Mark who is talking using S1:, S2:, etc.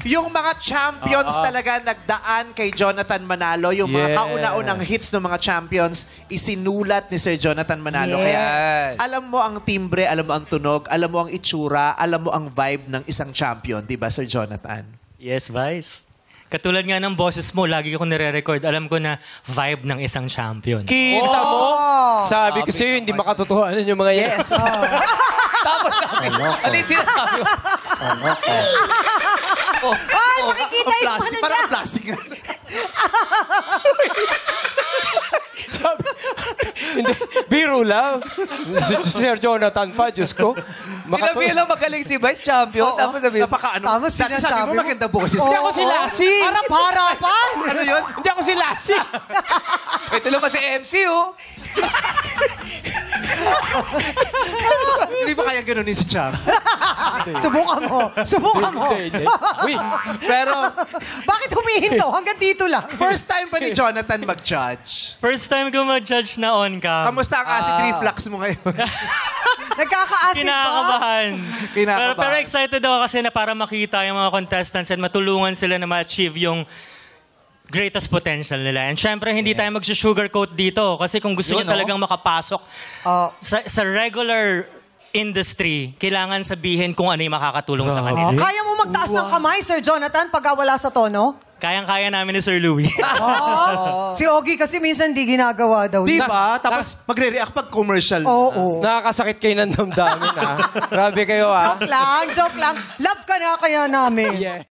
S1: yung mga champions talaga nagdaan kay Jonathan Manalo, yung mga kauna-unang hits ng mga champions, isinulat ni Sir Jonathan Manalo. Kaya alam mo ang timbre, alam mo ang tunog, alam mo ang itsura, alam mo ang vibe ng isang champion, di ba, Sir Jonathan?
S2: Yes, Vice. Katulad nga ng boses mo, lagi ko nire-record. Alam ko na vibe ng isang champion.
S3: Kita mo? Sabi ko sa'yo, hindi makatotohanan yung mga yan.
S1: Yes.
S4: Tapos sabi, ano yung sinasabi mo?
S5: Ay, makikita yung ano niya.
S1: Parang plastic.
S3: Hindi, biro lang. Si Sir Jonathan pa, Diyos ko.
S4: Sinabi lang magaling si Vice Champion. Tapos sabi,
S1: Napaka-ano.
S5: Tapos
S1: Sabi
S5: sinasabi
S1: mo,
S5: mo.
S1: maganda boses.
S3: Hindi ako si Lassie.
S5: Harap-harapan.
S1: Ano yun?
S3: Hindi ako si Lassie.
S4: ito lang pa si MC, oh.
S1: Hindi ba kaya ganunin si Chang?
S5: Subukan mo. Subukan mo.
S3: Uy,
S1: Pero,
S5: Bakit humihinto? Hanggang dito lang.
S1: first time ba ni Jonathan mag-judge?
S2: First time ko ma-judge na on cam.
S1: Kamusta ang acid reflux mo ngayon?
S5: Nagkaka-acid ba?
S2: Kinakabahan.
S1: Kinakabahan.
S2: Pero excited ako kasi na para makita yung mga contestants and matulungan sila na ma-achieve yung greatest potential nila. And syempre, hindi tayo mag-sugarcoat dito kasi kung gusto niyo talagang makapasok sa regular industry, kailangan sabihin kung ano yung makakatulong sa kanila.
S5: Kaya mo magtaas ng kamay, Sir Jonathan, pag wala sa tono?
S2: Kayang-kaya namin ni Sir Louie.
S5: Si Ogie kasi minsan di ginagawa daw.
S1: Di ba? Tapos magre-react pag commercial.
S5: Oo.
S3: nakakasakit kayo ng damdamin, ha? Grabe kayo, ha?
S5: Joke lang, joke lang. Love ka na kaya namin.
S3: Yeah.